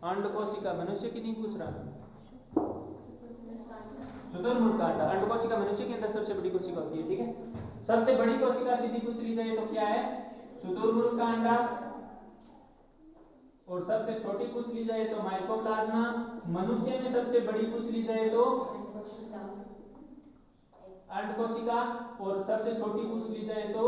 अंड कोशिका, मनुष्य की नहीं पूछ रहा, शुतुरमुर्ग का अंडा। अंड कोशिका मनुष्य के अंदर सबसे बड़ी कोशिका होती है, ठीक है। सबसे बड़ी कोशिका सीधी पूछ ली जाए तो क्या है, शुतुरमुर्ग का अंडा। और सबसे छोटी पूछ ली जाए तो माइकोप्लाज्मा। मनुष्य में सबसे बड़ी पूछ ली जाए तो अंड कोशिका। और सबसे छोटी पूछ ली जाए तो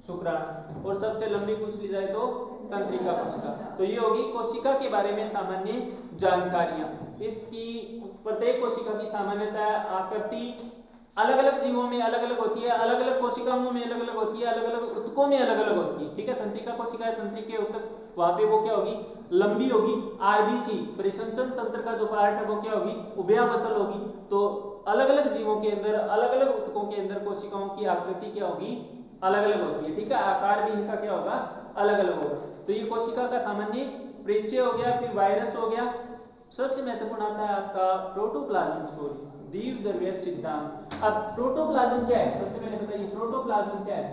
शुक्राणु। और सबसे लंबी पूछ ली जाए तो तंत्रिका कोशिका। तो ये होगी कोशिका के बारे में सामान्य जानकारियां। इसकी प्रत्येक कोशिका की सामान्यता, आकृति अलग अलग जीवों में अलग अलग होती है, अलग अलग कोशिकाओं में अलग अलग होती है, अलग अलग ऊतकों में अलग अलग होती है, ठीक है। तंत्रिका कोशिका है, तंत्रिके ऊतक, वहां पे वो क्या होगी, लंबी होगी। आरबीसी परिसंचरण तंत्र का जो पार्ट है वो क्या होगी, उभयावतल होगी। तो अलग अलग जीवों के अंदर, अलग अलग ऊतकों के अंदर कोशिकाओं की आकृति क्या होगी, अलग अलग होती है, ठीक है। आकार भी इनका क्या होगा, अलग अलग होगा। तो ये कोशिका का सामान्य परिचय हो गया। फिर वायरस हो गया। सबसे महत्वपूर्ण आता है आपका प्रोटोप्लाज्म स्टोरी, द्विध्रुवीय सिद्धांत। अब प्रोटोप्लाज्म क्या है, सबसे पहले बताइए प्रोटोप्लाज्म क्या है।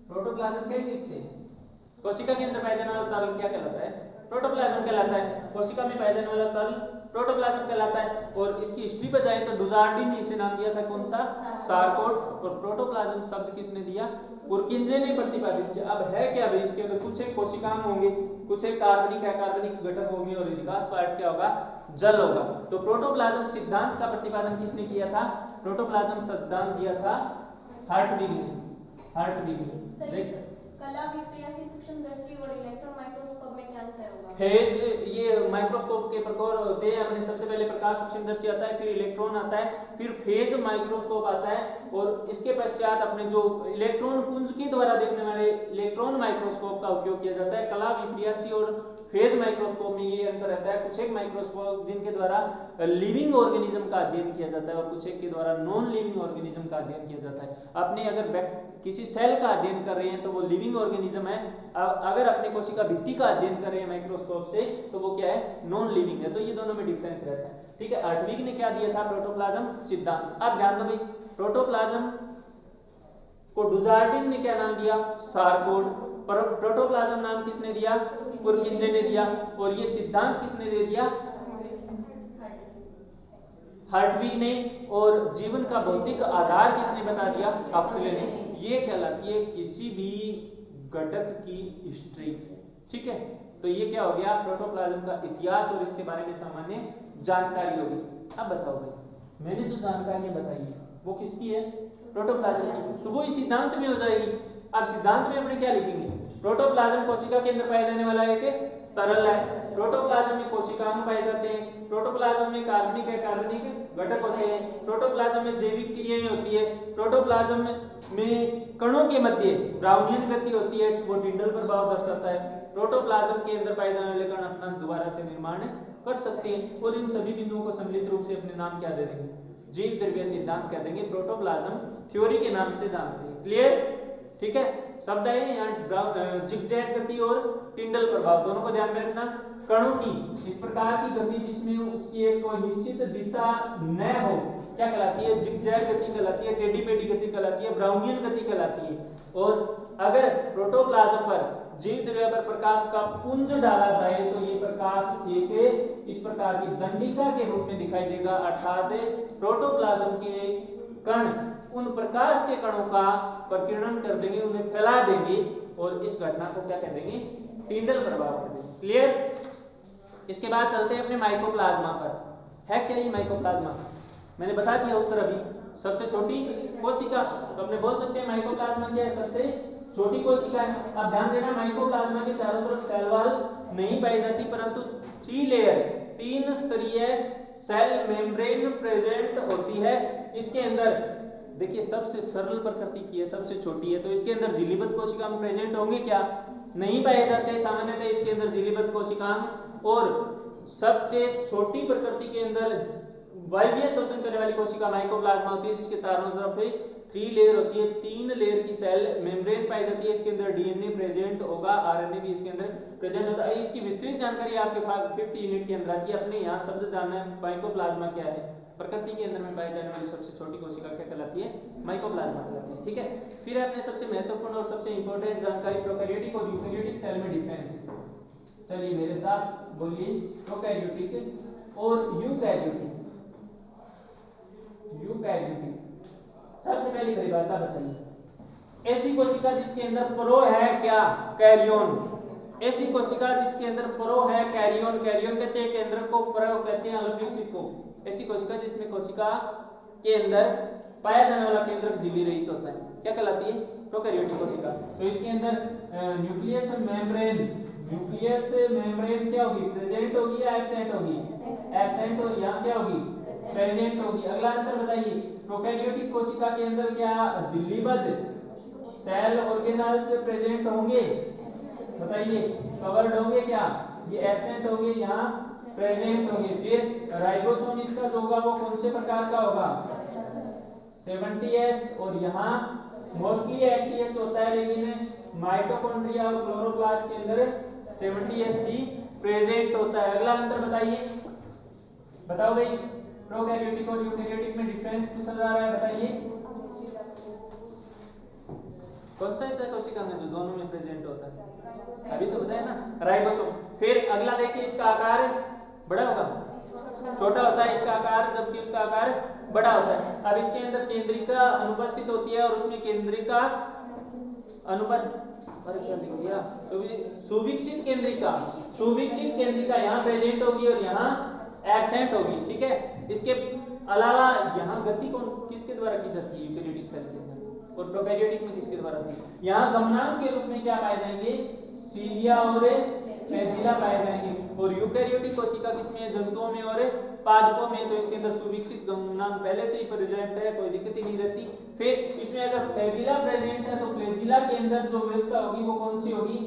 प्रोटोप्लाज्म क्या है, कोशिका के अंदर पाया जाने वाला तरल क्या कहलाता है, प्रोटोप्लाज्म कहलाता है। कोशिका में पाया जाने वाला तरल प्रोटोप्लाज्म कहलाता है। और इसकी हिस्ट्री पर जाए तो डुजार्डी ने इसे नाम दिया था, कौन सा, सारकोट। और प्रोटोप्लाज्म शब्द किसने दिया, पुरकिंजे ने प्रतिपादित किया। अब है क्या भाई, इसके अंदर कुछ एक कोशिकांग होंगे, कुछ एक कार्बनिक अकार्बनिक घटक होंगे और विकास पार्ट क्या होगा, जल होगा। तो प्रोटोप्लाज्म सिद्धांत का प्रतिपादन किसने किया था, प्रोटोप्लाज्म सिद्धांत दिया था हार्टविग ने। हार्टविग ने। देख कला विप्रियासी सूक्ष्मदर्शी और इलेक्ट्रॉन माइक्रोस्कोप में क्या अंतर होगा। फेज, ये माइक्रोस्कोप के प्रकार होते हैं अपने। सबसे पहले प्रकाश सूक्ष्मदर्शी आता है, फिर इलेक्ट्रॉन आता है, फिर फेज माइक्रोस्कोप आता है, और इसके पश्चात अपने जो इलेक्ट्रॉन पुंज के द्वारा देखने वाले इलेक्ट्रॉन माइक्रोस्कोप का उपयोग किया जाता है। कला विप्रियासी और फेज माइक्रोस्कोप में ये अंतर रहता है। कुछ एक माइक्रोस्कोप जिनके द्वारा लिविंग ऑर्गेनिज्म का अध्ययन किया जाता है और कुछ एक के द्वारा नॉन लिविंग ऑर्गेनिज्म का अध्ययन किया जाता है। अपने अगर किसी सेल का अध्ययन कर रहे हैं तो वो लिविंग ऑर्गेनिज्म है, अगर अपने कोशिका भित्ति का अध्ययन कर रहे हैं माइक्रोस्कोप से तो वो क्या है, नॉन लिविंग है। तो ये दोनों में डिफरेंस रहता है, ठीक है। हार्टविग ने क्या दिया था, प्रोटोप्लाज्म सिद्धांत। अब ध्यान दो भाई, प्रोटोप्लाज्म को डुजार्डिन ने क्या नाम दिया, सारकोट। प्रोटोप्लाज्म नाम किसने दिया, पुरकिंजे ने दिया। और ये सिद्धांत किसने दे दिया, हार्टविग ने। और जीवन का भौतिक आधार किसने बता दिया, हक्सले ने। ये कहलाती है किसी भी घटक की हिस्ट्री, ठीक है। तो ये क्या हो गया, प्रोटोप्लाज्म का इतिहास और इसके बारे में सामान्य जानकारी होगी। अब बताओ भाई, मैंने जो जानकारी बताई वो किसकी है, प्रोटोप्लाज्म की, तो वो इस सिद्धांत में हो जाएगी। अब सिद्धांत में अपने क्या लिखेंगे, प्रोटोप्लाज्म कोशिका के अंदर पाए जाने वाला एक तरल है। प्रोटोप्लाज्म में कोशिकाएं पाए जाते हैं। प्रोटोप्लाज्म में कार्बनिक है, कार्बनिक घटक होते हैं। प्रोटोप्लाज्म में जैविक क्रियाएं होती है। प्रोटोप्लाज्म में कणों के मध्य ब्राउनियन गति होती है, वो टिंडल प्रभाव दर्शाता है। प्रोटोप्लाज्म के अंदर पाए जाने वाले कण अपना दोबारा से निर्माण कर सकते हैं। और इन सभी बिंदुओं को सम्मिलित रूप से अपने नाम क्या दे देंगे, जीव द्रव्य सिद्धांत कह देंगे, प्रोटोप्लाज्म थ्योरी के नाम से जानते हैं। क्लियर, ठीक है। शब्द है यहाँ जिगजैग गति और टिंडल प्रभाव, दोनों को ध्यान में रखना। कणों की इस प्रकार की गति जिसमें उसकी एक कोई निश्चित दिशा न हो क्या कहलाती है, जिगजैग गति कहलाती है, टेढ़ी मेढ़ी गति कहलाती है, ब्राउनियन गति कहलाती है। और अगर प्रोटोप्लाज्म पर जीव द्रव्य पर प्रकाश का पुंज डाला जाए तो ये प्रकाश एक इस प्रकार की दंडिका के रूप में दिखाई देगा, अर्थात प्रोटोप्लाज्म के कण उन प्रकाश के कणों का प्रकीर्णन कर देंगे, उन्हें फैला देंगे और इस घटना को क्या कह देंगे, टिंडल प्रभाव कह देंगे। क्लियर। इसके बाद चलते हैं अपने माइकोप्लाज्मा पर। है क्या ये माइकोप्लाज्मा, मैंने बता दिया उत्तर अभी। सबसे छोटी कोशिका, तो अपने बोल सकते हैं माइकोप्लाज्मा क्या है, सबसे छोटी कोशिका है। अब ध्यान देना, माइकोप्लाज्मा के चारों तरफ सेल वॉल नहीं पाई जाती, परंतु 3 लेयर 3 स्तरीय सेल मेम्ब्रेन प्रेजेंट होती है। इसके अंदर देखिए सबसे सरल प्रकृति की है, सबसे छोटी है, तो इसके अंदर झिल्लीबद्ध कोशिकाएं प्रेजेंट होंगे क्या, नहीं पाए जाते सामान्यतः इसके अंदर झिल्लीबद्ध कोशिकाएं। और सबसे छोटी प्रकृति के अंदर वायवीय श्वसन करने वाली कोशिका माइकोप्लाज्मा होती है, जिसके चारों तरफ 3 लेयर होती है, 3 लेयर की सेल मेम्ब्रेन पाई जाती है। इसके अंदर डीएनए प्रेजेंट होगा, आरएनए भी इसके अंदर प्रेजेंट होता है। इसकी विस्तृत जानकारी आपके 5th यूनिट के अंदर आती है। अपने यहाँ शब्द जानना है, माइकोप्लाज्मा क्या है, प्रकृति के अंदर में पाई जाने वाली सबसे छोटी कोशिका क्या कहलाती है, माइकोप्लाज्मा कहलाती है, ठीक है। फिर अपने सबसे महत्वपूर्ण और सबसे इंपॉर्टेंट जानकारी प्रोकैरियोटिक और यूकैरियोटिक सेल में डिफरेंस। चलिए मेरे साथ बोलिए, प्रोकैरियोटिक और यूकैरियोटिक। यूकैरियोटिक सबसे पहली परिभाषा बताइए। ऐसी कोशिका जिसके अंदर प्रो है क्या, कैरियोन। ऐसी कोशिका जिसके अंदर प्रो है कैरियोन, कैरियोन कहते हैं केंद्रक को, प्रो कहते हैं अलविकसित को। ऐसी कोशिका जिसमें कोशिका के अंदर पाया जाने वाला केंद्रक झिल्ली रहित होता है, क्या कहलाती है, प्रोकैरियोटिक कोशिका। तो इसके अंदर न्यूक्लियस मेम्ब्रेन, न्यूक्लियस मेम्ब्रेन क्या होगी, प्रेजेंट होगी या एब्सेंट होगी, एब्सेंट, और यहाँ क्या होगी, प्रेजेंट होगी। अगला अंतर बताइए, प्रोकैरियोटिक कोशिका के अंदर क्या झिल्लीबद्ध सेल ऑर्गेनल्स प्रेजेंट होंगे, बताइए, कवर्ड होंगे क्या, ये एब्सेंट होंगे, यहाँ प्रेजेंट होंगे। फिर राइबोसोम इसका जो होगा वो कौन से प्रकार का होगा, 70S, और यहाँ मोस्टली 80S होता है, लेकिन माइटोकॉन्ड्रिया और क्लोरोप्लास्ट के अंदर 70S भी प्रेजेंट होता है। अगला अंतर बताइए, बताओ भाई, प्रोकैरियोटिक और यूकैरियोटिक में डिफरेंस पूछा जा रहा है, बताइए कौन सा ऐसा कोशिका में जो दोनों में प्रेजेंट होता है, अभी तो बताया ना, राइबोसोम। फिर अगला देखिए, इसका आकार बड़ा होगा, छोटा होता है इसका आकार, जबकि उसका आकार बड़ा होता है। अब इसके अंदर केंद्रिका अनुपस्थित होती है, और उसमें केंद्रिका सुविकसित केंद्रिका, सुविकसित केंद्रिका यहाँ प्रेजेंट होगी और यहाँ एब्सेंट होगी, ठीक है। इसके अलावा यहाँ गति कौन किसके द्वारा की जाती है, यूकैरियोटिक सेल के अंदर, और प्रोकैरियोटिक में किसके द्वारा होती है। यहाँ गमनांक के रूप में क्या पाए जाएंगे, सीलिया और फ्लैजिला पाए जाएंगे। और यूकैरियोटिक कोशिका किसमें है, जंतुओं में और पादपों में, तो इसके अंदर सुविकसित गमनांक पहले से ही प्रेजेंट है, कोई दिक्कत ही नहीं रहती। फिर इसमें अगर फ्लैजिला प्रेजेंट है तो फ्लैजिला के अंदर जो व्यवस्था होगी वो कौन सी होगी,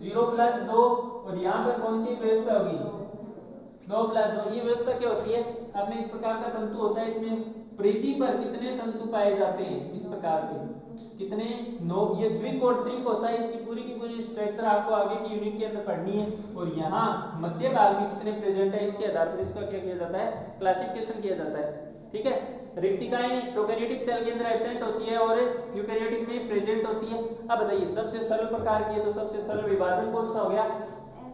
0+2, और यहाँ पर कौन सी व्यवस्था होगी, 2+2। ये व्यवस्था क्या होती है, अपने इस प्रकार का तंतु होता है, इसमें परिधि पर कितने तंतु पाए जाते हैं, इस प्रकार के कितने, 9। ये द्विक और त्रिक होता है, इसकी पूरी की पूरी स्ट्रक्चर आपको आगे की यूनिट के अंदर पढ़नी है। और यहाँ मध्य भाग में कितने प्रेजेंट है, इसके आधार पर इसका क्या किया जाता है, क्लासिफिकेशन किया जाता है, ठीक है। रिक्तिकाएं प्रोकैरियोटिक सेल के अंदर एब्सेंट होती है और यूकैरियोटिक में प्रेजेंट होती है। अब बताइए सबसे सरल प्रकार की है, तो सबसे सरल विभाजन कौन सा हो गया,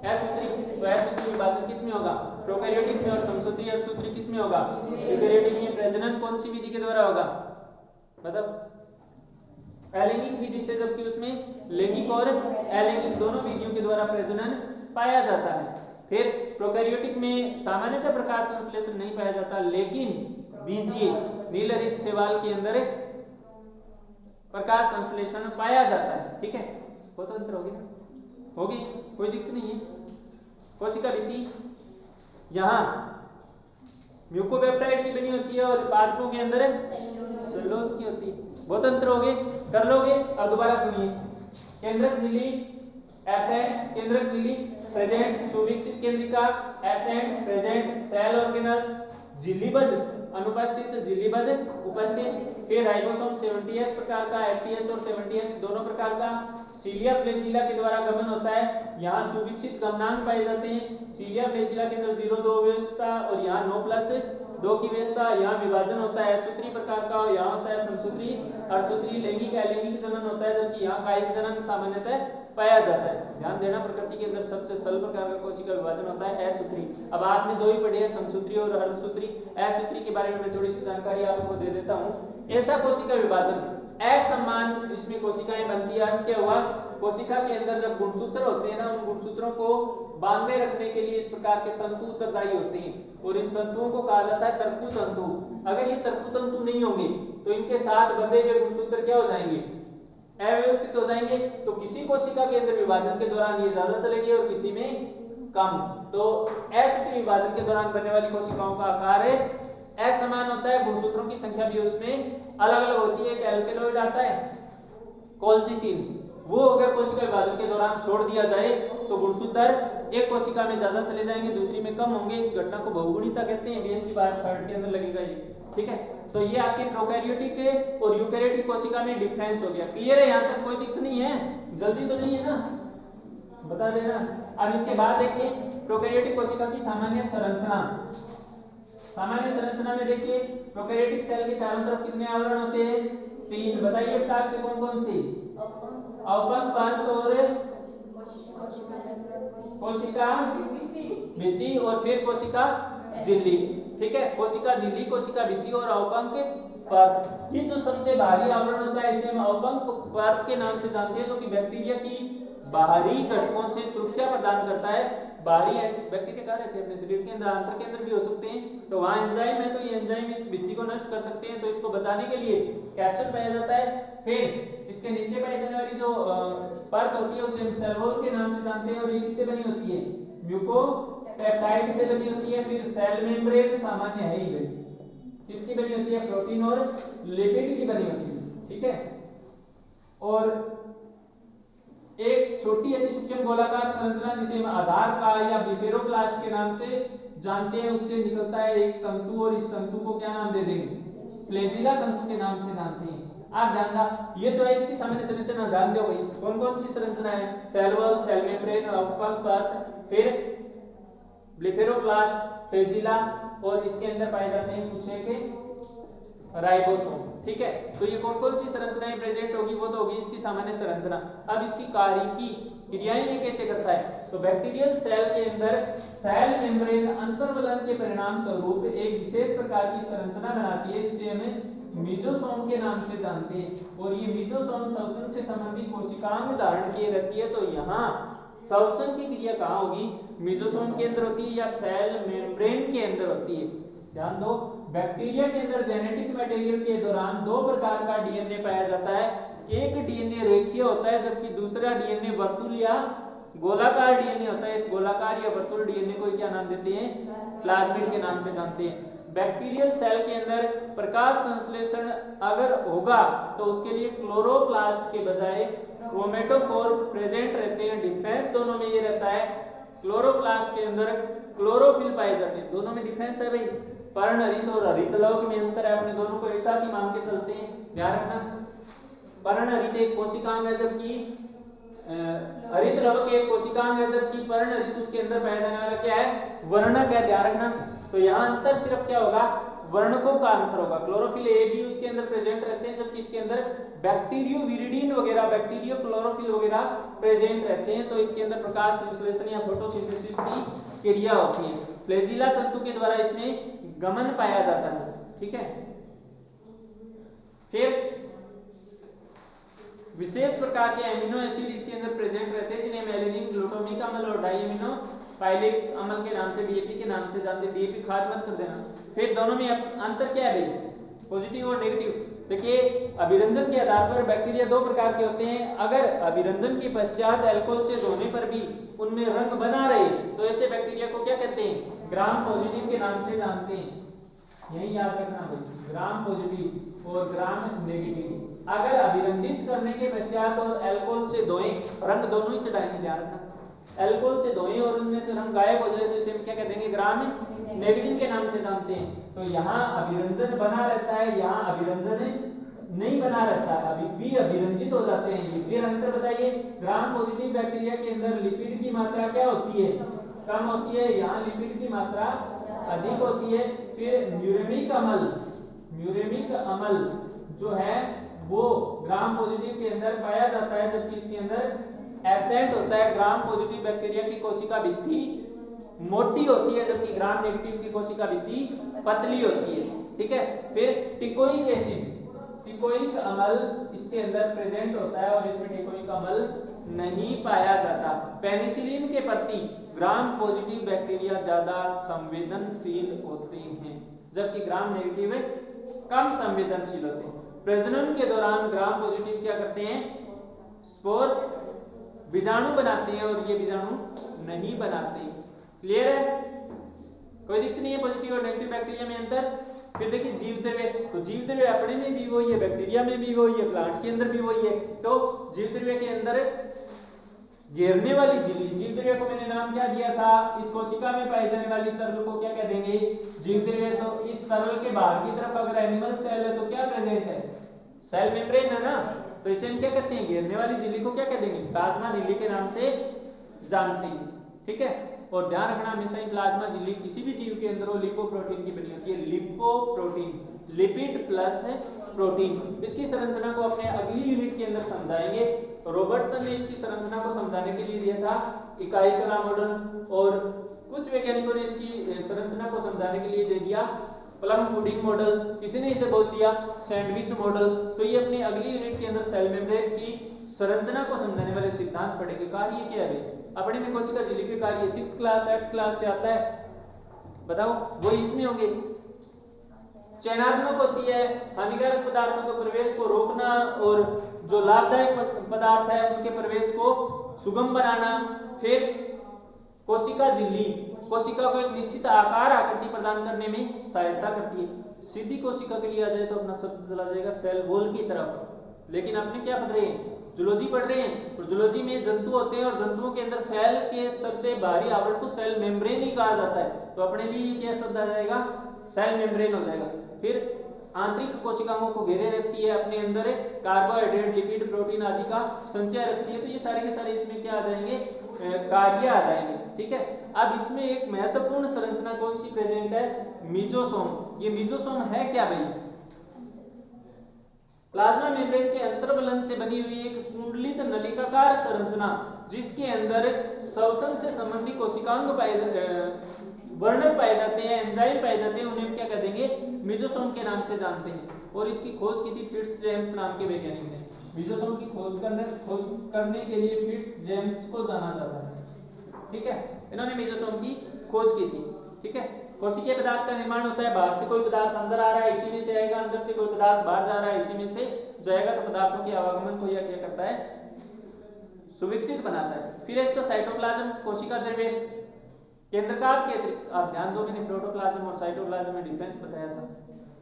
असूत्री। तो असूत्री विभाजन किसमें होगा, प्रोकैरियोटिक में, और समसूत्री असूत्री किसमें होगा, यूकैरियोटिक में। प्रजनन कौन सी विधि के द्वारा होगा, मतलब अलैंगिक विधि से, जबकि उसमें लैंगिक और अलैंगिक दोनों विधियों के द्वारा प्रजनन पाया जाता है। फिर प्रोकैरियोटिक में सामान्यतः प्रकाश संश्लेषण नहीं पाया जाता, लेकिन बीजीय नीलरित शैवाल के अंदर प्रकाश संश्लेषण पाया जाता है, ठीक है। बहुत अंतर होगी ना, होगी, कोई दिक्कत नहीं है। कोशिका भित्ति यहाँ म्यूकोपेप्टाइड की बनी होती है और पादपों के अंदर सेलुलोज की होती है, बहुत अंतर होगे, कर लोगे। अब दोबारा सुनिए, केंद्रक झिल्ली एब्सेंट, केंद्रक झिल्ली प्रेजेंट, सुविकसित केंद्रिका एब्सेंट प्रेजेंट, सेल ऑर्गेनल्स झिल्लीबद्ध अनुपस्थित, झिल्लीबद्ध उपस्थित। फिर राइबोसोम 70S प्रकार का, 80S और 70S दोनों प्रकार का। सीलिया फ्लैजिला के द्वारा गमन होता है, यहाँ सुविकसित गमनांक पाए जाते हैं। सीलिया फ्लैजिला के अंदर 0-2 व्यवस्था और यहाँ 9+2 की व्यवस्था। यहाँ विभाजन होता है सूत्री प्रकार का, यहाँ होता है समसूत्री, अर्धसूत्री, लैंगिक अलैंगिक जनन होता है, जबकि यहाँ कायिक जनन सामान्यतः पाया जाता है। ध्यान देना, प्रकृति के अंदर सबसे सरल प्रकार का कोशिका विभाजन होता है असूत्री। अब आपने दो ही पढ़े हैं, समसूत्री और अर्धसूत्री। असूत्री के बारे में मैं थोड़ी सी जानकारी आपको दे देता हूँ। ऐसा कोशिका विभाजन असमान इसमें कोशिकाएं बनती है। अर्थ क्या हुआ, कोशिका के अंदर जब गुणसूत्र होते हैं ना, उन गुणसूत्रों को बांधे रखने के लिए इस प्रकार के तंतु उत्तरदायी होते हैं, और इन तंतुओं को कहा जाता है तरकु तंतु। अगर ये तरकु तंतु नहीं होंगे तो इनके साथ बंधे हुए गुणसूत्र क्या हो जाएंगे, अव्यवस्थित हो जाएंगे। तो किसी कोशिका के अंदर विभाजन के दौरान ये ज्यादा चलेगी और किसी में कम। तो असूत्री विभाजन के दौरान बनने वाली कोशिकाओं का आकार असमान होता है, गुणसूत्रों की संख्या भी उसमें अलग अलग होती है। एक एल्केलॉइड आता है कोल्चिसिन, वो अगर कोशिका विभाजन के दौरान छोड़ दिया जाए तो गुणसूत्र एक कोशिका में ज्यादा चले जाएंगे, दूसरी में कम होंगे। इस घटना को बहुगुणिता कहते हैं। बीएससी बार थर्ड के अंदर लगेगा ये, ठीक है। तो ये आपके प्रोकैरियोटिक और यूकैरियोटिक कोशिका में डिफरेंस हो गया। क्लियर है, यहाँ तक कोई दिक्कत नहीं है, जल्दी तो नहीं है ना, बता देना। अब इसके बाद देखिए प्रोकैरियोटिक कोशिका की सामान्य संरचना। सामान्य संरचना में देखिए प्रोकैरियोटिक सेल के चारों तरफ कितने आवरण होते हैं, 3। बताइए टाक से कौन कौन सी, अवपंक, पर्त और कोशिका भित्ति और फिर कोशिका झिल्ली। ठीक है, कोशिका झिल्ली, कोशिका भित्ति और अवपंक परत। ये जो सबसे बाहरी आवरण होता है इसे हम अवपंक परत के नाम से जानते हैं, जो कि बैक्टीरिया की बाहरी घटकों से सुरक्षा प्रदान करता है। बाहरी बैक्टीरिया कहाँ रहते हैं अपने शरीर के अंदर, आंत्र के अंदर भी हो सकते हैं, तो वहाँ एंजाइम है, तो ये एंजाइम इस भित्ति को नष्ट कर सकते हैं, तो इसको बचाने के लिए कैप्सूल पाया जाता है। फिर इसके नीचे पाई जाने वाली जो परत होती है उसे हम सेल वॉल के नाम से जानते हैं, और ये किससे बनी होती है, म्यूकोपेप्टाइड से बनी होती है। फिर सेल मेम्ब्रेन सामान्य है ही भाई, किसकी बनी होती है, प्रोटीन और लिपिड की बनी होती है। ठीक है, और एक छोटी अति सूक्ष्म गोलाकार संरचना जिसे हम आधार का या ब्लिफेरोप्लास्ट के नाम से जानते हैं, उससे निकलता है एक तंतु, और इस तंतु को क्या नाम दे देंगे, फ्लैजिला तंतु के नाम से जानते हैं। आप ध्यान दा, ये तो है इसकी सामान्य संरचना, ध्यान दो भाई कौन कौन सी संरचना है, सेल वॉल, सेल मेम्ब्रेन, अवपंक परत, फिर ब्लिफेरोप्लास्ट, फ्लैजिला, और इसके अंदर पाए जाते हैं कुछ एक राइबोसोम। ठीक है, तो ये कौन कौन सी संरचनाएं प्रेजेंट होगी, वो तो होगी इसकी सामान्य संरचना। अब इसकी कार्य की क्रियाएं ये कैसे करता है, तो बैक्टीरियल सेल के अंदर सेल मेम्ब्रेन अंतर्वलन के परिणाम स्वरूप एक विशेष प्रकार की संरचना बनाती है, जिसे हमें मीजोसोम के नाम से जानते हैं। और ये मीजोसोम श्वसन से संबंधित कोशिकांग धारण किए रहती है। तो यहाँ श्वसन की क्रिया कहाँ होगी, मीजोसोम के अंदर होती है या सेल मेम्ब्रेन के अंदर होती है। ध्यान दो, बैक्टीरिया के अंदर जेनेटिक मटेरियल के दौरान दो प्रकार का डीएनए पाया जाता है। एक डीएनए रेखीय होता है, जबकि दूसरा डीएनए वर्तुल या गोलाकार डीएनए होता है। इस गोलाकार या वर्तुल डीएनए को क्या नाम देते हैं, प्लाज्मिड के नाम से जानते हैं। बैक्टीरियल सेल के अंदर प्रकाश संश्लेषण अगर होगा तो उसके लिए क्लोरोप्लास्ट के बजाय क्रोमेटोफोर प्रेजेंट रहते हैं। डिफरेंस दोनों में ये रहता है, क्लोरोप्लास्ट के अंदर क्लोरोफिल पाए जाते हैं। दोनों में डिफरेंस है भाई, पर्णहरित और हरित लवक में अंतर है, अपने दोनों को एक साथ ही मान के चलते हैं, ध्यान रखना। पर्णहरित एक कोशिकांग है, जबकि हरित लवक एक कोशिकांग है, जबकि पर्णहरित उसके अंदर पाया जाने वाला क्या है, वर्णक है, ध्यान रखना। तो यहाँ अंतर सिर्फ क्या होगा, वर्णकों का अंतर होगा। क्लोरोफिल ए बी उसके अंदर प्रेजेंट रहते हैं, जबकि इसके अंदर बैक्टीरियो विरिडीन वगैरह, बैक्टीरियो क्लोरोफिल वगैरह प्रेजेंट रहते हैं। तो इसके अंदर प्रकाश संश्लेषण या फोटोसिंथेसिस की क्रिया होती है। फ्लैजिला तंतु के द्वारा इसमें गमन पाया जाता है। ठीक है, फिर विशेष प्रकार के एमिनो एसिड इसके अंदर प्रेजेंट रहते हैं, जिन्हें मेलेनिन, ग्लूटामिक अम्ल और डाइएमिनो पाइलिक अम्ल के नाम से, डीएपी के नाम से जानते हैं। डीएपी खाद मत कर देना। फिर दोनों में अंतर क्या है भाई, पॉजिटिव और नेगेटिव। देखिए, अभिरंजन के आधार पर बैक्टीरिया दो प्रकार के होते हैं। अगर अभिरंजन के पश्चात अल्कोहल से धोने पर भी उनमें रंग बना रहे तो ऐसे बैक्टीरिया को क्या कहते हैं, ग्राम पॉजिटिव के नाम से जानते हैं। यही याद रखना भाई, ग्राम पॉजिटिव और ग्राम नेगेटिव। अगर अभिरंजित करने के पश्चात और अल्कोहल से धोएं, रंग दोनों ही चढ़ाएंगे, ध्यान रखना। अल्कोहल से धोएं और उनमें से रंग गायब हो जाए तो इसे हम क्या कहते हैं, ग्राम नेगेटिव के नाम से जानते हैं। तो यहाँ अभिरंजन बना रहता है, यहाँ अभिरंजन नहीं बना रहता है, अभी भी अभिरंजित हो जाते हैं। फिर अंतर बताइए, ग्राम पॉजिटिव बैक्टीरिया के अंदर लिपिड की मात्रा क्या होती है, कम होती है, यहाँ लिपिड की मात्रा अधिक होती है। फिर म्यूरेमिक अम्ल जो है वो ग्राम पॉजिटिव के अंदर पाया जाता है, जबकि इसके अंदर एब्सेंट होता है। ग्राम पॉजिटिव बैक्टीरिया की कोशिका भित्ति मोटी होती है, जबकि ग्राम नेगेटिव की कोशिका भित्ति पतली होती है। ठीक है, फिर टिकोइक एसिड, टिकोइक अम्ल इसके अंदर प्रेजेंट होता है और इसमें टिकोइक अम्ल नहीं पाया जाता। पेनिसिलिन के प्रति ग्राम पॉजिटिव बैक्टीरिया ज्यादा संवेदनशील होते हैं, जबकि ग्राम नेगेटिव कम संवेदनशील होते हैं। प्रजनन के दौरान ग्राम पॉजिटिव क्या करते हैं, स्पोर बीजाणु बनाते हैं और ये बीजाणु नहीं बनाते। क्लियर है, कोई दिक्कत नहीं है पॉजिटिव और नेगेटिव बैक्टीरिया में अंतर। फिर देखिए जीव द्रव्य, तो जीव द्रव्य अपने में भी वही है, बैक्टीरिया में भी वही है, प्लांट के अंदर भी वही है। तो जीव द्रव्य के अंदर घेरने वाली झिल्ली, जीव द्रव्य को मैंने नाम क्या दिया था, इस कोशिका में पाई जाने वाली तरल को क्या कह देंगे, जीव द्रव्य। तो इस तरल के बाहर की तरफ अगर एनिमल सेल है तो क्या प्रेजेंट है, सेल मेम्ब्रेन है ना, तो इसे हम क्या कहते हैं, घेरने वाली झिल्ली को क्या कह देंगे, प्लाज्मा झिल्ली के नाम से जानते हैं। ठीक है, और ध्यान रखना हमेशा ही प्लाज्मा झिल्ली किसी भी जीव के अंदर वो लिपोप्रोटीन की बनी होती है। Lipoprotein, lipid plus protein. इसकी संरचना को अपने अगली यूनिट के अंदर समझाएंगे। रॉबर्टसन ने इसकी संरचना को समझाने के लिए दिया था इकाई कला मॉडल, और कुछ वैज्ञानिकों ने इसकी संरचना को समझाने के लिए दे दिया प्लम पुडिंग मॉडल, किसी ने इसे बोल दिया सैंडविच मॉडल। तो ये अपनी अगली यूनिट के अंदर सेल मेम्ब्रेन की संरचना को समझाने वाले सिद्धांत पढ़ेंगे। कार्य क्या है अपने में कोशिका झिल्ली के कार्य 6 क्लास 8 क्लास से आता है, बताओ वो इसमें होंगे। चयनात्मक होती है, हानिकारक पदार्थों के प्रवेश को रोकना और जो लाभदायक पदार्थ है उनके प्रवेश को सुगम बनाना। फिर कोशिका झिल्ली कोशिका को एक निश्चित आकार आकृति प्रदान करने में सहायता करती है। सीधी कोशिका के लिए आ जाए तो अपना शब्द चला जाएगा सेल वॉल की तरफ। लेकिन अपने क्या पढ़ रहे हैं, जूलॉजी पढ़ रहे हैं, और जूलॉजी में जंतु होते हैं और जंतुओं के अंदर सेल के सबसे बाहरी आवरण को सेल मेम्ब्रेन ही कहा जाता है। तो अपने लिए क्या शब्द आ जाएगा, सेल मेम्ब्रेन हो जाएगा। फिर आंतरिक कोशिकाओं को घेरे रखती है, अपने अंदर कार्बोहाइड्रेट लिपिड प्रोटीन आदि का संचय रखती है। तो ये सारे के सारे इसमें क्या आ जाएंगे, कार्य आ जाएंगे। ठीक है, अब इसमें एक महत्वपूर्ण संरचना कौन सी प्रेजेंट है, मीजोसोम। ये मीजोसोम है क्या भाई, प्लाज्मा मेम्ब्रेन के अंतर्वलन से बनी हुई एक कुंडलित नलिकाकार संरचना जिसके अंदर श्वसन से संबंधित कोशिकाओं वर्णक पाए जाते हैं, एंजाइम पाए जाते हैं, उन्हें क्या कह देंगे, मीजोसोम के नाम से जानते हैं। और इसकी खोज की थी फिट्स जेम्स नाम के वैज्ञानिक ने। मीजोसोम की खोज करने के लिए फिट्स जेम्स को जाना जाता है। ठीक है, इन्होंने मीजोसोम की खोज की थी। ठीक है, कोशिकीय पदार्थ का निर्माण होता है, बाहर से कोई पदार्थ अंदर आ रहा है इसी में से आएगा, अंदर से कोई पदार्थ बाहर जा रहा है इसी में से जाएगा। तो पदार्थों के आवागमन को यह क्या करता है, सुविकसित बनाता है। फिर इसका साइटोप्लाज्म कोशिका द्रव्य केंद्रक के अतिरिक्त, आप ध्यान दो मैंने प्रोटोप्लाज्म और साइटोप्लाज्म में डिफरेंस बताया था।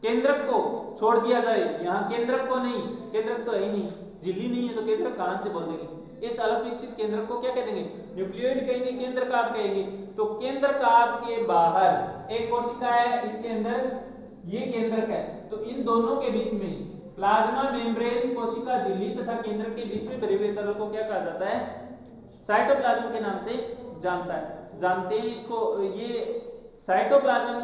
केंद्रक को छोड़ दिया जाए, यहाँ केंद्रक को नहीं, केंद्रक तो है ही नहीं, झिल्ली नहीं है तो केंद्रक कहाँ से बोल देंगे। इस अलग विकसित केंद्रक को क्या कह देंगे, न्यूक्लियोइड कहेंगे, केंद्रकाभ कहेंगे। तो केंद्रकाभ के बाहर एक कोशिका है, इसके अंदर ये केंद्रक है। तो इन दोनों के बीच में प्लाज्मा मेम्ब्रेन कोशिका झिल्ली तथा केंद्रक के बीच में भरे हुए तरल को क्या कहा जाता है, साइटोप्लाज्म के नाम से जानते हैं इसको। ये साइटोप्लाज्म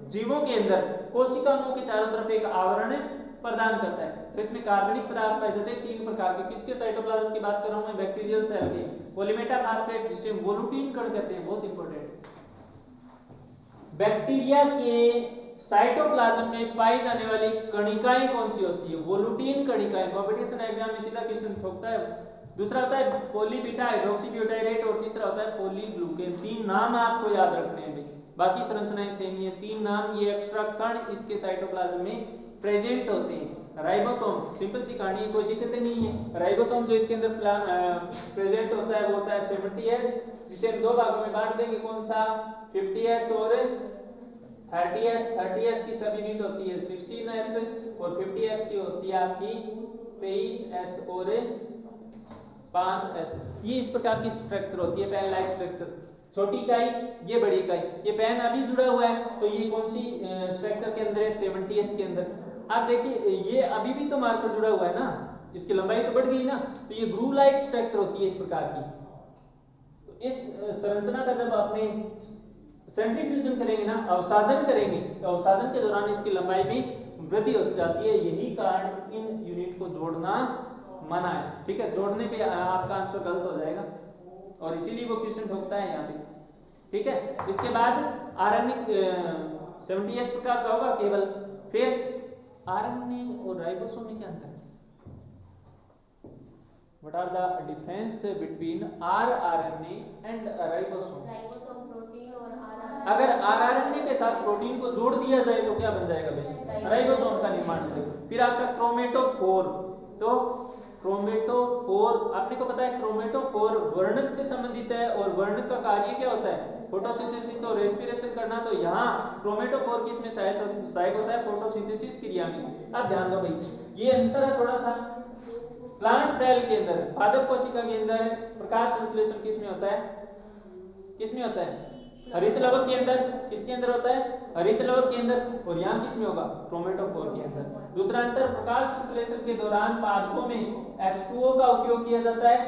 जीवों के अंदर कोशिकाओं के चारों तरफ एक आवरण प्रदान करता है। तो इसमें कार्बनिक पदार्थ पाए जाते हैं 3 प्रकार के। किसके साइटोप्लाज्म की बात कर रहा हूं मैं, बैक्टीरियल सेल के। पॉलीमेटा फास्फेट जिसे वोलुटीन कण कहते हैं, बहुत इंपॉर्टेंट। बैक्टीरिया के साइटोप्लाज्म में पाई जाने वाली कणिकाएं कौन सी होती है, वोलुटीन कणिकाएं। कॉम्पिटिशन एग्जाम में सीधा क्वेश्चन ठोकता है। दूसरा होता है पॉलीबीटा हाइड्रोक्सीब्यूटाइरेट और तीसरा होता है पॉलीग्लूकेन। 3 नाम आपको याद रखने हैं, बाकी संरचनाएं सेम ही है। 3 नाम, ये एक्स्ट्रा कण इसके साइटोप्लाज्म में प्रेजेंट होते हैं। राइबोसोम, सिंपल सी कहानी है, कोई दिक्कत नहीं है। राइबोसोम जो इसके अंदर प्रेजेंट होता है वो होता है 70S, जिसे हम 2 भागों में बांट देंगे। कौन सा, 50S और 30S। 30S की सब यूनिट होती है 16S और 50S की होती है आपकी 23S और 5S। ये इस प्रकार की स्ट्रक्चर होती है, पेन लाइक स्ट्रक्चर। छोटी इकाई, ये बड़ी इकाई, ये पेन अभी जुड़ा हुआ है तो ये कौन सी स्ट्रक्चर के अंदर है, 70S के अंदर। आप देखिए ये अभी भी तो मार्कर जुड़ा हुआ है ना, इसकी लंबाई तो बढ़ गई ना, तो ये ग्रू लाइक स्ट्रक्चर होती है इस प्रकार की। तो इस संरचना का जब आपने सेंट्रीफ्यूजन करेंगे ना, अवसादन करेंगे, तो अवसादन के दौरान इसकी लंबाई में वृद्धि हो जाती है। यही कारण इन यूनिट को जोड़ना मना है। ठीक है, जोड़ने पे आपका आंसर गलत हो जाएगा और इसीलिए वो क्वेश्चन ठोकता है यहाँ पे। ठीक है, इसके बाद आरएनए 70S प्रकार का होगा केवल। फिर आरएनए और राइबोसोम में क्या अंतर है, what are the difference between rRNA and ribosome. Ribosome protein और अगर आरआरएनए के साथ प्रोटीन को जोड़ दिया जाए तो क्या बन जाएगा भाई, राइबोसोम का निर्माण करेगा। फिर आपका क्रोमेटोफोर, तो क्रोमेटोफोर आपने को पता है, क्रोमेटोफोर वर्णक से संबंधित है और वर्णक का कार्य क्या होता है, फोटोसिंथेसिस और रेस्पिरेशन करना। तो यहाँ क्रोमेटोफोर किसमें सहायक होता है, फोटोसिंथेसिस क्रिया में। अब ध्यान दो भाई, ये अंतर है थोड़ा सा। प्लांट सेल के अंदर, पादप कोशिका के अंदर प्रकाश संश्लेषण किसमें होता है, किसमें होता है, हरित लवक के अंदर। किसके अंदर होता है, हरित लवक के अंदर। और यहाँ किसमें होगा, क्रोमेटोफोर के अंदर। दूसरा अंतर, प्रकाश संश्लेषण के दौरान पादपों में H2O का उपयोग किया जाता है।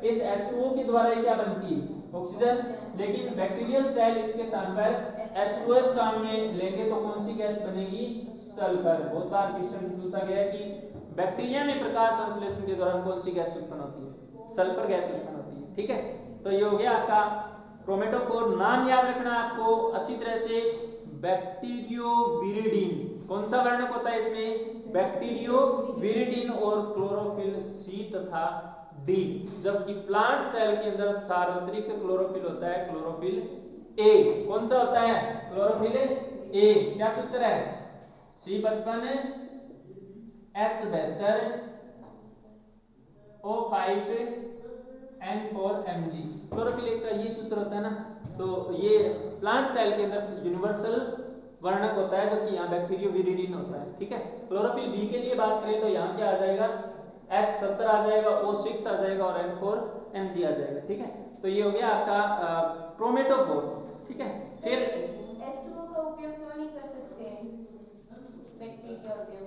इस H2O के द्वारा ये क्या बनती है, ऑक्सीजन। लेकिन बैक्टीरियल सेल इसके स्थान पर H2S काम में लेंगे तो कौन सी गैस बनेगी, सल्फर। बहुत बार क्वेश्चन पूछा गया है कि बैक्टीरिया में प्रकाश संश्लेषण के दौरान कौन सी गैस उत्पन्न होती है, सल्फर गैस उत्पन्न होती है। ठीक है, तो ये हो गया आपका क्रोमेटोफोर। नाम याद रखना आपको अच्छी तरह से, बैक्टीरियोविरिडिन। कौन सा वर्णक होता है इसमें? बैक्टीरियोविरिडिन और क्लोरोफिल सी तथा डी। जबकि प्लांट सेल के अंदर सार्वत्रिक क्लोरोफिल होता है, क्लोरोफिल ए। कौन सा होता है? Chlorophyll A. क्या सूत्र है? C55 H72 O5 N4 Mg। Chlorophyll A का ये सूत्र होता है ना। तो ये प्लांट सेल के अंदर यूनिवर्सल वर्णक होता है, जबकि यहाँ बैक्टीरियोविरिडिन होता है। ठीक है। क्लोरोफिल बी के लिए बात करें तो यहाँ क्या आ जाएगा? H70 आ जाएगा, O6 आ जाएगा और N4 Mg आ जाएगा। ठीक है। तो ये हो गया आपका क्रोमेटोफोर। ठीक है। फिर H2O का उपयोग क्यों नहीं कर सकते बैक्टीरिया के?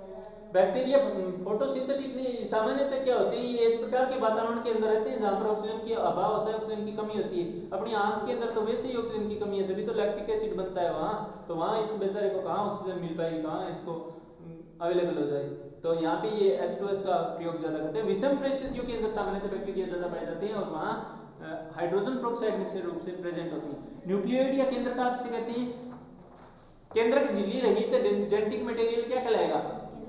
बैक्टीरिया फोटोसिंथेटिक नहीं, सामान्यतः क्या होते हैं, ये इस प्रकार के वातावरण के अंदर रहते हैं जहाँ पर ऑक्सीजन की अभाव होता है, ऑक्सीजन की कमी होती है। अपनी आंत के अंदर तो वैसे ही ऑक्सीजन की कमी है, तभी तो लैक्टिक एसिड बनता है वहाँ। तो वहाँ इस बेचारे को कहाँ ऑक्सीजन मिल पाएगी, कहाँ इसको अवेलेबल हो जाएगी। तो यहाँ पे ये H2S का प्रयोग ज्यादा करते हैं। विषम परिस्थितियों के अंदर सामान्यतः बैक्टीरिया ज्यादा पाए जाते हैं और वहाँ हाइड्रोजन प्रोक्साइड मुख्य रूप से प्रेजेंट होती है। न्यूक्लियोइड या केंद्रक किसे कहते हैं? केंद्रक झिल्ली रहित जेनेटिक मटेरियल क्या कहलाएगा?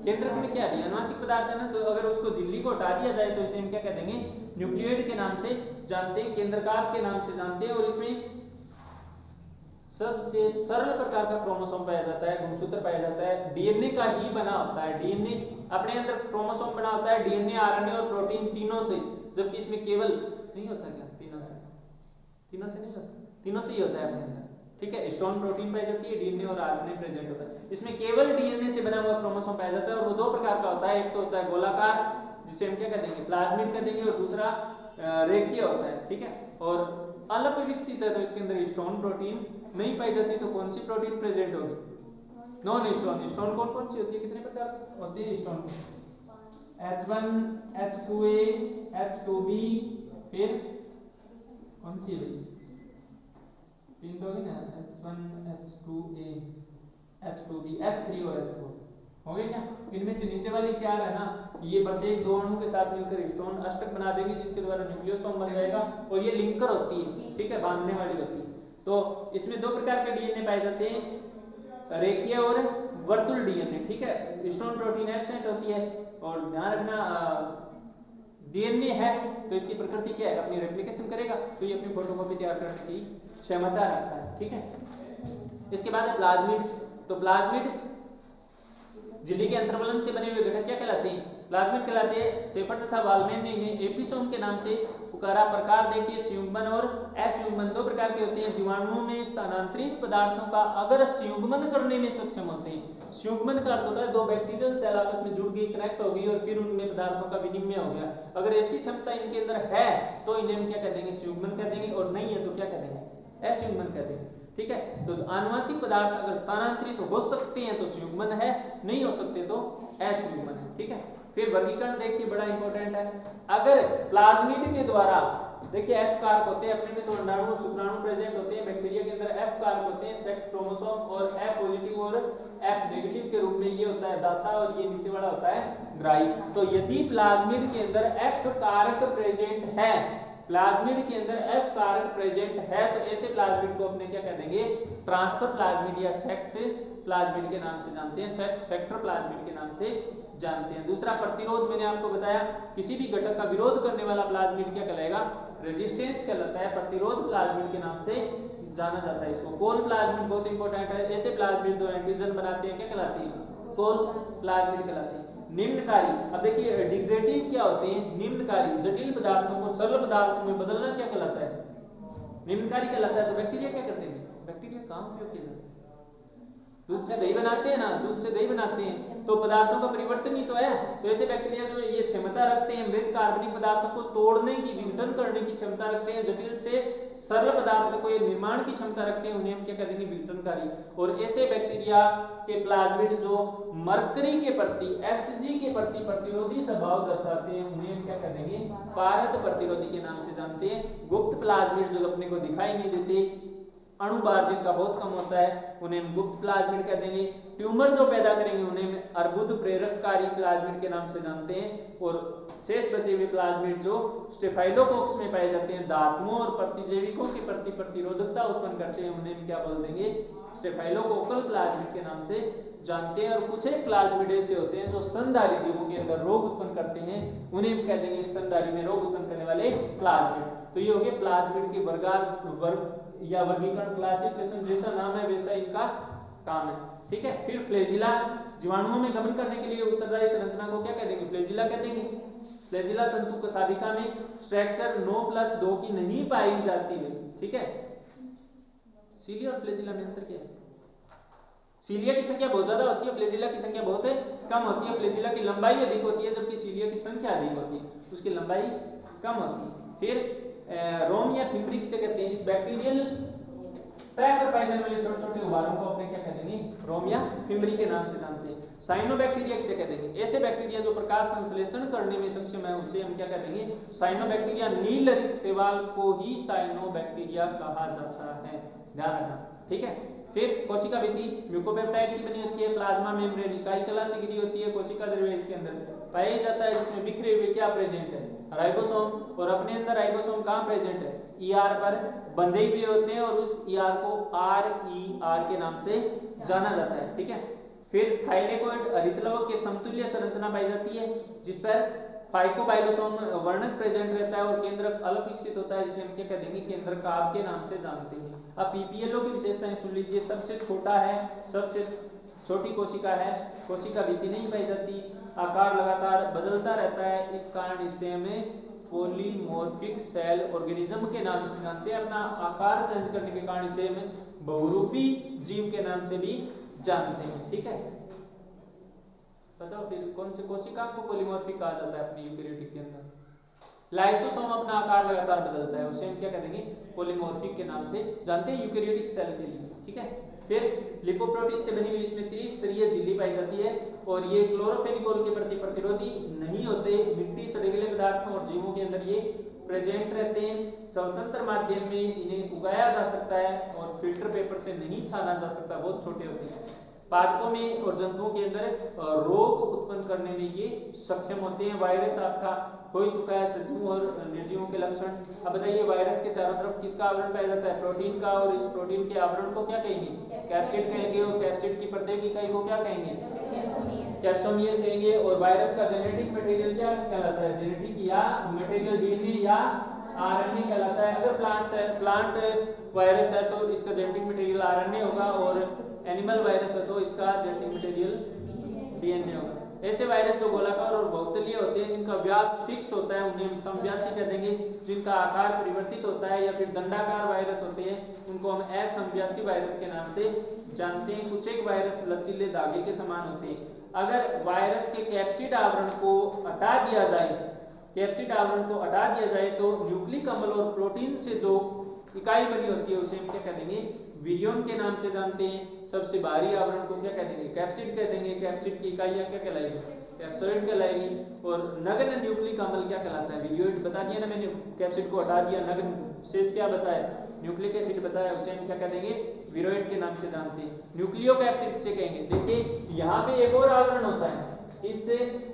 केंद्रक में क्या है? अनुवांशिक पदार्थ है ना। तो अगर उसको झिल्ली को हटा दिया जाए तो इसे हम क्या कह देंगे? न्यूक्लियोइड के नाम से जानते हैं, केंद्रकार के नाम से जानते हैं। और इसमें सबसे सरल प्रकार का क्रोमोसोम पाया जाता है, गुणसूत्र पाया जाता है, डीएनए का ही बना होता है। डीएनए अपने अंदर क्रोमोसोम बना होता है डीएनए, आरएनए और प्रोटीन तीनों से, जबकि इसमें केवल नहीं होता क्या? तीनों से नहीं होता, तीनों से ही होता है अपने अंदर। ठीक है। स्टोन प्रोटीन पाई जाती है, डीएनए और आरएनए प्रेजेंट होता है। इसमें केवल डीएनए से बना हुआ क्रोमोसोम पाया जाता है और वो दो प्रकार का होता है। एक तो होता है गोलाकार, जिसे हम क्या कह देंगे? प्लाज्मिड कह देंगे, और दूसरा रेखीय होता है। ठीक है। और अल्प विकसित है तो इसके अंदर स्टोन प्रोटीन नहीं पाई जाती। तो कौन सी प्रोटीन प्रेजेंट होगी? Non stone. स्टोन कौन सी होती है? कितने प्रकार होती है स्टोन? H1 H2A H2B, फिर कौन सी है? तीन तो होगी ना, H1 H2A H2B H3 और H4 हो गए क्या? इनमें से नीचे वाली चार है ना, ये प्रत्येक दो अणु के साथ मिलकर स्टोन अष्टक बना देगी, जिसके द्वारा न्यूक्लियोसोम बन जाएगा। और ये लिंकर होती है। ठीक है, बांधने वाली होती है। तो इसमें दो प्रकार के डीएनए पाए जाते हैं, रेखीय और वर्तुल डीएनए। ठीक है। स्टोन प्रोटीन एब्सेंट होती है। और ध्यान रखना, डीएनए है तो इसकी प्रकृति क्या है? अपनी रेप्लिकेशन करेगा, तो ये अपनी फोटोकॉपी तैयार करने की क्षमता रखता है। ठीक है। इसके बाद है प्लाज्मिड। तो प्लाज्मिड झिल्ली के अंतर्वलन से बने हुए घटक क्या कहलाते हैं? प्लाज्मिड कहलाते हैं। शेफर तथा वाल्मेन ने इन्हें एपिसोम के नाम से पुकारा। प्रकार देखिए, संयुग्मन और असंयुग्मन दो प्रकार के होते हैं। जीवाणुओं में स्थानांतरित पदार्थों का अगर संयुग्मन करने में सक्षम होते हैं। संयुग्मन का अर्थ होता है दो बैक्टीरियल सेल आपस में जुड़ गई, कनेक्ट हो गई और फिर उनमें पदार्थों का विनिमय हो गया। अगर ऐसी क्षमता इनके अंदर है तो इन्हें हम क्या कह देंगे? संयुग्मन कह देंगे। और नहीं है तो क्या कह देंगे? असंयुग्मन कह देंगे। ठीक है। तो आनुवंशिक पदार्थ अगर स्थानांतरित तो हो सकते हैं तो संयुग्मन है, नहीं हो सकते तो असंयुग्मन है। ठीक है। फिर वर्गीकरण देखिए, बड़ा इंपॉर्टेंट है। अगर प्लाज्मिड के द्वारा देखिए F कारक होते हैं अपने में, तो अंडाणु शुक्राणु प्रेजेंट होते हैं। बैक्टीरिया के अंदर F कारक होते हैं, सेक्स क्रोमोसोम, और F पॉजिटिव और F नेगेटिव के रूप में ये होता है दाता और ये नीचे वाला होता है ग्राही। तो यदि प्लाज्मिड के अंदर F कारक प्रेजेंट है, प्लाज्मिड के अंदर F कारक प्रेजेंट है, तो ऐसे प्लाज्मिड को अपने क्या कह देंगे? ट्रांसफर प्लाज्मिड या सेक्स प्लाज्मिड के नाम से जानते हैं, सेक्स फैक्टर प्लाज्मिड के नाम से जानते हैं। दूसरा प्रतिरोध, मैंने आपको बताया किसी भी घटक का विरोध करने वाला प्लाज्मिड क्या कहलाएगा? रेजिस्टेंस कहलाता है। प्रतिरोध प्लाज्मिड के नाम से जाना जाता है इसको। कोल प्लाज्मिड बहुत इंपॉर्टेंट है। ऐसे प्लाज्मिड जो एंटीजन बनाते हैं क्या कहलाते हैं? कोल प्लाज्मिड कहलाते हैं। निम्नकारी, अब देखिए डिग्रेडिव क्या होते हैं? निम्नकारी, जटिल पदार्थों को सरल पदार्थों में बदलना क्या कहलाता है? निम्नकारी कहलाता है। तो बैक्टीरिया क्या करते हैं? बैक्टीरिया काम उपयोग किया जाता है, दूध से दही बनाते हैं ना, दूध से दही बनाते हैं तो पदार्थों का परिवर्तन ही तो है। तो ऐसे बैक्टीरिया जो ये क्षमता रखते हैं मृत कार्बनिक पदार्थों को तोड़ने की, विघटन करने की क्षमता रखते हैं, जटिल से सरल पदार्थों को ये निर्माण की क्षमता रखते हैं, उन्हें हम क्या कह देंगे? विघटनकारी। और ऐसे बैक्टीरिया के प्लाज्मिड जो मरकरी के प्रति, Hg के प्रति प्रतिरोधी स्वभाव दर्शाते हैं, उन्हें हम क्या कह देंगे? पारद प्रतिरोधी के नाम से जानते हैं। गुप्त प्लाज्मिड जो अपने को दिखाई नहीं देते, अणुभार जिनका बहुत कम होता है, उन्हें हम गुप्त प्लाज्मिड कह देंगे। ट्यूमर जो पैदा करेंगे उन्हें हम अर्बुद प्रेरककारी प्लाज्मिड के नाम से जानते हैं। और शेष बचे हुए प्लाज्मिड जो स्टेफाइलोकोक्स में पाए जाते हैं, धातुओं और प्रतिजैविकों के प्रति प्रतिरोधकता उत्पन्न करते हैं, उन्हें हम क्या बोल देंगे, स्टेफाइलोकोकल प्लाज्मिड के नाम से जानते हैं। और कुछ एक प्लाज्मिड ऐसे होते हैं जो स्तनधारी जीवों के अंदर रोग उत्पन्न करते हैं, उन्हें हम कह देंगे स्तनधारी में रोग उत्पन्न करने वाले प्लाज्मिड। तो ये हो गए प्लाज्मिड के वर्ग या वर्गीकरण, क्लासिफिकेशन, जैसा नाम है वैसा इनका काम है, ठीक है। फिर फ्लैजिला, जीवाणुओं में गमन करने के लिए उत्तरदायी संरचना को क्या कह देंगे, फ्लैजिला कह देंगे। फ्लैजिला तंतु कोशिका में स्ट्रक्चर 9+2 की नहीं पाई जाती है, ठीक है। सीलिया और फ्लैजिला में अंतर क्या है? सीलिया की संख्या बहुत ज्यादा होती है, फ्लैजिला की संख्या बहुत कम होती है। फ्लैजिला की लंबाई अधिक होती है जबकि सीलिया की संख्या अधिक होती है, उसकी लंबाई कम होती है। फिर रोम या फिम्बरी किसे कहते हैं, इस बैक्टीरियल सतह पर पाए जाने वाले छोटे छोटे उभारों को अपने क्या कहते हैं, रोम या फिम्बरी के नाम से जानते हैं। साइनोबैक्टीरिया किसे कहते हैं, ऐसे बैक्टीरिया जो प्रकाश संश्लेषण करने में सक्षम है उसे हम क्या कहेंगे, साइनोबैक्टीरिया। नील हरित शैवाल को ही साइनोबैक्टीरिया कहा जाता है, ध्यान रखना, ठीक है। फिर कोशिका भित्ति म्यूकोपेप्टाइड की बनी होती है, प्लाज्मा मेम्ब्रेन इकाई कला से घिरी होती है, कोशिका द्रव्य इसके अंदर पाया जाता है जिसमें बिखरे हुए क्या प्रेजेंट है, राइबोसोम। और अपने अंदर राइबोसोम कहाँ प्रेजेंट है, ईआर पर बंधे हुए होते हैं और उस ईआर को RER के नाम से जाना जाता है, ठीक है। फिर थाइलेकोइड हरितलवक के समतुल्य संरचना पाई जाती है जिस पर फाइकोबाइलोसोम वर्णक प्रेजेंट रहता है और केंद्रक अलग विकसित होता है जिसे हम क्या कह देंगे, केंद्रकाभ के नाम से जानते हैं। अब पीपीएलओ की विशेषताएं सुन लीजिए। सबसे छोटा है, सबसे छोटी कोशिका है, कोशिका भित्ति नहीं पाई जाती, आकार लगातार बदलता रहता है, इस कारण इसे हमें पॉलीमॉर्फिक सेल ऑर्गेनिज्म के नाम से जानते हैं। अपना आकार चेंज करने के कारण इसे हमें बहुरूपी जीव के नाम से भी जानते हैं, ठीक है। बताओ फिर कौन से कोशिका को पॉलीमॉर्फिक कहा जाता है अपनी यूकेरियोटिक के अंदर? लाइसोसोम अपना आकार लगातार बदलता है, उसे हम क्या कह देंगे, पॉलीमॉर्फिक के नाम से जानते हैं यूकेरियोटिक सेल के लिए, ठीक है। फिर लिपोप्रोटीन से बनी हुई इसमें त्रिस्तरीय झिल्ली पाई जाती है और ये क्लोरोफेनिकोल के प्रति प्रतिरोधी नहीं होते, मिट्टी, सड़ेले पदार्थों और जीवों के अंदर ये प्रेजेंट रहते हैं। स्वतंत्र माध्यम में इन्हें उगाया जा सकता है और फिल्टर पेपर से नहीं छाना जा सकता, बहुत छोटे होते हैं। पादपों में और जंतुओं के अंदर रोग उत्पन्न करने में ये सक्षम होते हैं। वायरस आपका हो ही चुका है, सजीवों और निर्जीवों के लक्षण। अब बताइए वायरस के चारों तरफ किसका आवरण पाया जाता है, प्रोटीन का, और इस प्रोटीन के आवरण को क्या कहेंगे, कैप्सिड कहेंगे, और कैप्सिड की प्रत्येक इकाई को क्या कहेंगे, कैप्सोमियर कहेंगे। और वायरस का जेनेटिक मटेरियल क्या कहलाता है, जेनेटिक या मटेरियल डीएनए या आरएनए कहलाता है। अगर प्लांट वायरस है तो इसका जेनेटिक मटेरियल आरएनए होगा, और एनिमल वायरस है तो इसका जेनेटिक मटेरियल डीएनए होगा। ऐसे वायरस जो गोलाकार और बहुतलीय होते हैं, जिनका व्यास फिक्स होता है, उन्हें हम समव्यासी कह देंगे। जिनका आकार परिवर्तित होता है या फिर दंडाकार वायरस होते हैं, उनको हम असमव्यासी वायरस के नाम से जानते हैं। कुछ एक वायरस लचीले धागे के समान होते हैं। अगर वायरस के कैप्सिड आवरण को हटा दिया जाए, कैप्सिड आवरण को हटा दिया जाए तो न्यूक्लिक अम्ल और प्रोटीन से जो इकाई बनी होती है उसे हम क्या कह देंगे, विरियन के नाम से जानते हैं। सबसे बाहरी आवरण को क्या कह देंगे, कैप्सिड कह देंगे। कैप्सिड की इकाइयाँ क्या कहलाएगी, कैप्सोइड कहलाएगी। और नग्न न्यूक्लिक अम्ल क्या कहलाता है, विरियोइड। बता दिया ना मैंने, कैप्सिड को हटा दिया, नग्न शेष क्या बचा है, न्यूक्लिक एसिड बताया, उसे हम क्या कह देंगे, विरोइड के नाम से जानते हैं। न्यूक्लियो कैप्सिड से कहेंगे। देखिए यहाँ पे एक और आवरण होता है, इस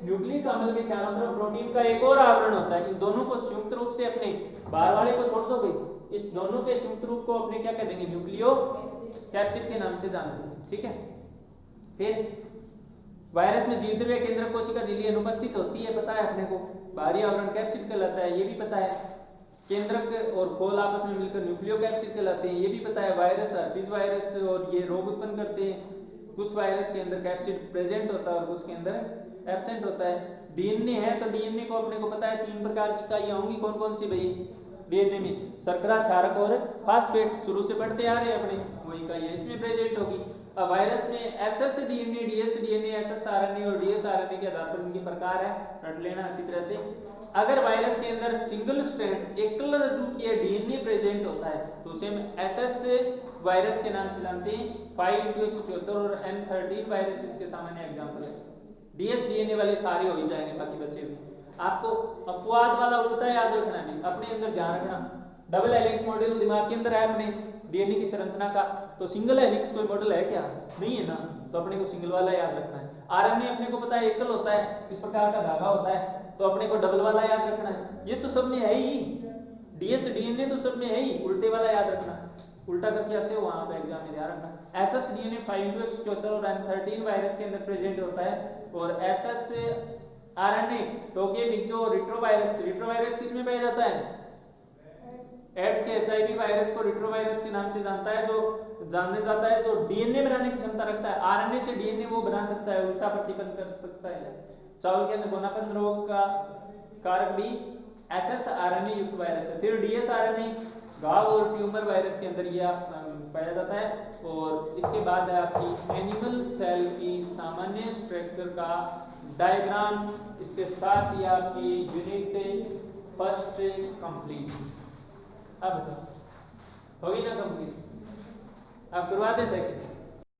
न्यूक्लिक अम्ल के चारों तरफ प्रोटीन का एक और आवरण होता है। इन दोनों को संयुक्त रूप से अपने बाहर वाले को छोड़ दो भाई, इस दोनों के संयुक्त रूप को अपने क्या कह देंगे, न्यूक्लियो कैप्सिड के नाम से जानते हैं, ठीक है। फिर वायरस में जीवद्रव्य केंद्रक कोशिका झिल्ली अनुपस्थित होती है, पता है अपने को। बाहरी आवरण कैप्सिड कहलाता है, ये भी पता है। केंद्रक और खोल आपस में मिलकर न्यूक्लियो कैप्सिड कहलाते हैं, ये भी पता है। वायरस हर्पीज वायरस और ये रोग उत्पन्न करते हैं। कुछ वायरस के अंदर कैप्सिड प्रेजेंट होता है और कुछ के अंदर एब्सेंट होता है। डीएनए है तो डीएनए को अपने को पता है 3 प्रकार की इकाइयाँ होंगी, कौन कौन सी भाई, डीएनए में शर्करा, क्षारक और फास्फेट, शुरू से पढ़ते आ रहे हैं अपने, वो इकाइयाँ इसमें प्रेजेंट होगी। अब वायरस में SS DNA, DS DNA, SS RNA और डीएस आरएनए के आधार पर इनके प्रकार है, रट लेना अच्छी तरह से। अगर वायरस के अंदर सिंगल स्ट्रैंड एकल रज्जु किया डीएनए प्रेजेंट होता है तो उसे हम एसएस वायरस के नाम से जानते हैं। 5-177 और M13 वायरस इसके सामान्य एग्जाम्पल है। डीएस डीएनए वाले सारे हो ही जाएंगे, बाकी बचे हुए आपको अपवाद वाला उल्टा याद रखना है, अपने अंदर ध्यान रखना। डबल हेलिक्स मॉडल दिमाग के अंदर है अपने डीएनए की संरचना का, तो सिंगल हेलिक्स कोई मॉडल है क्या, नहीं है ना, तो अपने को सिंगल वाला याद रखना है। आरएनए अपने को पता है एकल होता है, इस प्रकार का धागा होता है, तो अपने को डबल वाला याद रखना है, ये तो सब में है ही, डीएस डीएनए तो सब में है ही, उल्टे वाला याद रखना है, उल्टा करके आते हो वहां पे एग्जाम में ध्यान रखना। एसएस डीएनए 5x14 और M13 वायरस के अंदर प्रेजेंट होता है, और एसएस आरएनए टोकेमिक जो रिट्रोवायरस किस में पाया जाता है, एड्स के एचआईवी वायरस को रिट्रोवायरस के नाम से जाने जाता है, जो डीएनए बनाने की क्षमता रखता है, आरएनए से डीएनए वो बना सकता है, उल्टा प्रतिबंध कर सकता है। चावल के अंदर गोनापन रोग का कारक भी एसएस आरएनए युक्त वायरस है। फिर डीएस आरएनए घाव और ट्यूमर वायरस के अंदर यह पाया जाता है। और इसके बाद है आपकी एनिमल सेल की सामान्य स्ट्रक्चर का डायग्राम, इसके साथ ही आपकी यूनिट फर्स्ट कंप्लीट। अब होगी ना कंप्लीट, आप करवा दे सेकंड।